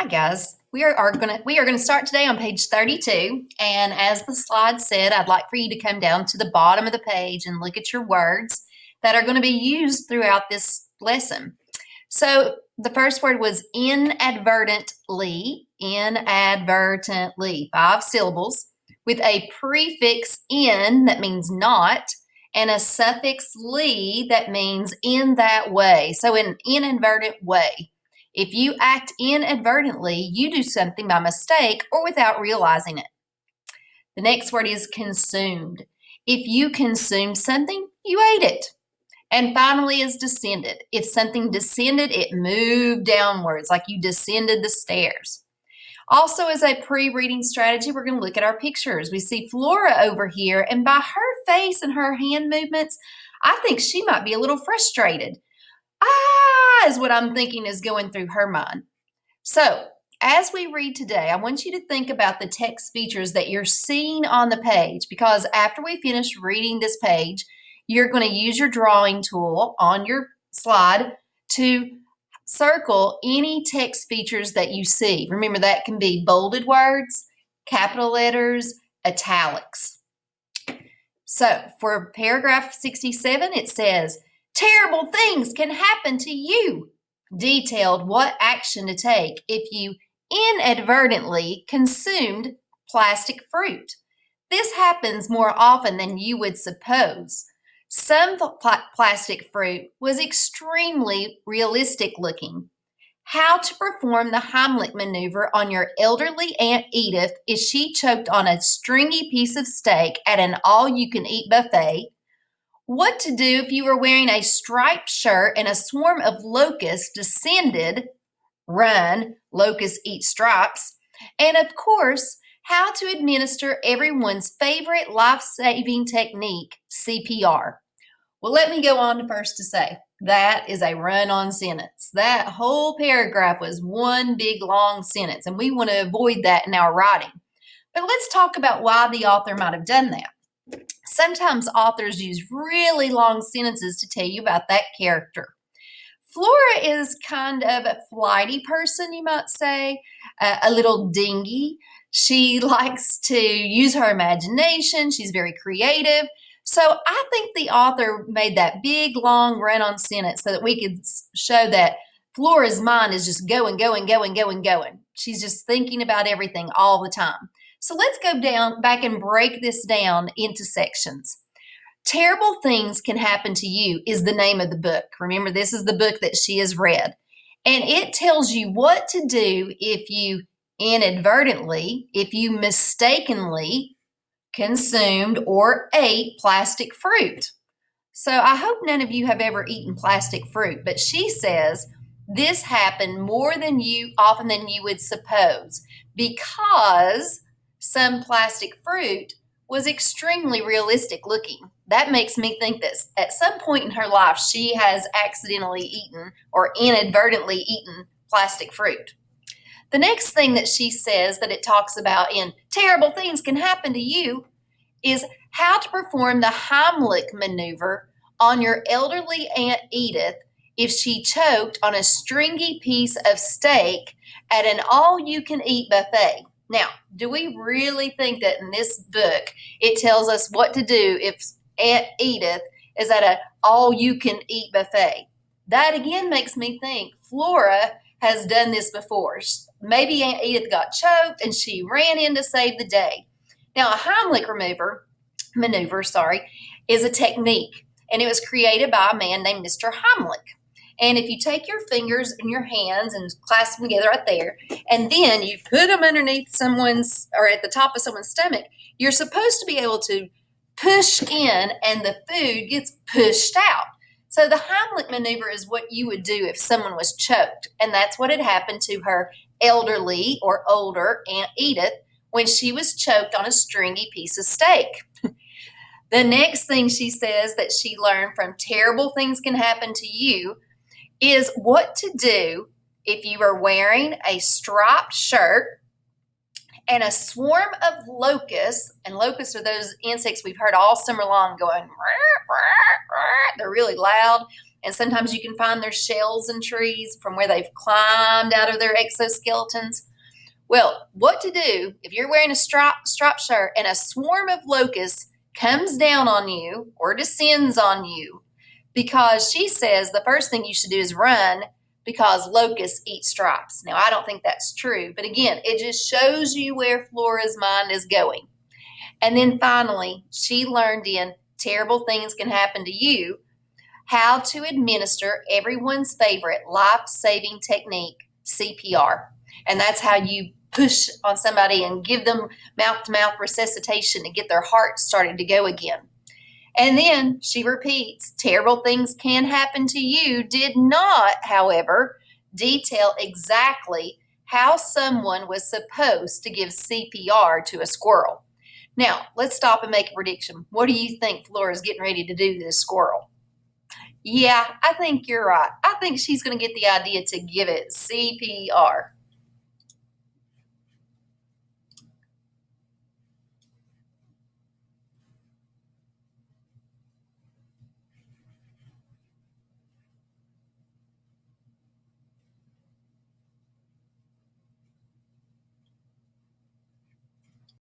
Hi guys, we are gonna start today on page 32, and as the slide said, I'd like for you to come down to the bottom of the page and look at your words that are going to be used throughout this lesson. So the first word was inadvertently, 5 syllables, with a prefix in that means not, and a suffix ly that means in that way. So in an inadvertent way. If you act inadvertently, you do something by mistake or without realizing it. The next word is consumed. If you consumed something, you ate it. And finally is descended. If something descended, it moved downwards, like you descended the stairs. Also, as a pre-reading strategy, we're going to look at our pictures. We see Flora over here, and by her face and her hand movements, I think she might be a little frustrated. Is what I'm thinking is going through her mind. So, as we read today, I want you to think about the text features that you're seeing on the page, because after we finish reading this page, you're going to use your drawing tool on your slide to circle any text features that you see. Remember, that can be bolded words, capital letters, italics. So, for paragraph 67, it says, terrible things can happen to you. Detailed what action to take if you inadvertently consumed plastic fruit. This happens more often than you would suppose. Some plastic fruit was extremely realistic looking. How to perform the Heimlich maneuver on your elderly Aunt Edith if she choked on a stringy piece of steak at an all-you-can-eat buffet. What to do if you were wearing a striped shirt and a swarm of locusts descended, run, locusts eat stripes, and of course, how to administer everyone's favorite life-saving technique, CPR. Well, let me go on first to say, that is a run-on sentence. That whole paragraph was one big long sentence, and we want to avoid that in our writing. But let's talk about why the author might have done that. Sometimes authors use really long sentences to tell you about that character. Flora is kind of a flighty person, you might say, a little dingy. She likes to use her imagination. She's very creative. So I think the author made that big, long run-on sentence so that we could show that Flora's mind is just going. She's just thinking about everything all the time. So let's go back and break this down into sections. Terrible Things Can Happen to You is the name of the book. Remember, this is the book that she has read. And it tells you what to do if you inadvertently, if you mistakenly consumed or ate plastic fruit. So I hope none of you have ever eaten plastic fruit, but she says this happened more than often than you would suppose, because some plastic fruit was extremely realistic looking. That makes me think that at some point in her life, she has accidentally eaten or inadvertently eaten plastic fruit. The next thing that she says that it talks about in Terrible Things Can Happen to You is how to perform the Heimlich maneuver on your elderly Aunt Edith if she choked on a stringy piece of steak at an all-you-can-eat buffet. Now, do we really think that in this book it tells us what to do if Aunt Edith is at an all-you-can-eat buffet? That again makes me think Flora has done this before. Maybe Aunt Edith got choked and she ran in to save the day. Now, a Heimlich maneuver, is a technique, and it was created by a man named Mr. Heimlich. And if you take your fingers in your hands and clasp them together right there, and then you put them underneath someone's, or at the top of someone's stomach, you're supposed to be able to push in and the food gets pushed out. So the Heimlich maneuver is what you would do if someone was choked. And that's what had happened to her elderly or older Aunt Edith when she was choked on a stringy piece of steak. The next thing she says that she learned from Terrible Things Can Happen to You is what to do if you are wearing a striped shirt and a swarm of locusts, and locusts are those insects we've heard all summer long going, rah, rah, rah. They're really loud, and sometimes you can find their shells in trees from where they've climbed out of their exoskeletons. Well, what to do if you're wearing a striped shirt and a swarm of locusts comes down on you or descends on you? Because she says the first thing you should do is run because locusts eat stripes. Now, I don't think that's true, but again, it just shows you where Flora's mind is going. And then finally, she learned in Terrible Things Can Happen to You how to administer everyone's favorite life-saving technique, CPR. And that's how you push on somebody and give them mouth-to-mouth resuscitation to get their heart started to go again. And then she repeats, Terrible Things Can Happen to You did not, however, detail exactly how someone was supposed to give CPR to a squirrel. Now, let's stop and make a prediction. What do you think Flora's getting ready to do to this squirrel? Yeah, I think you're right. I think she's going to get the idea to give it CPR.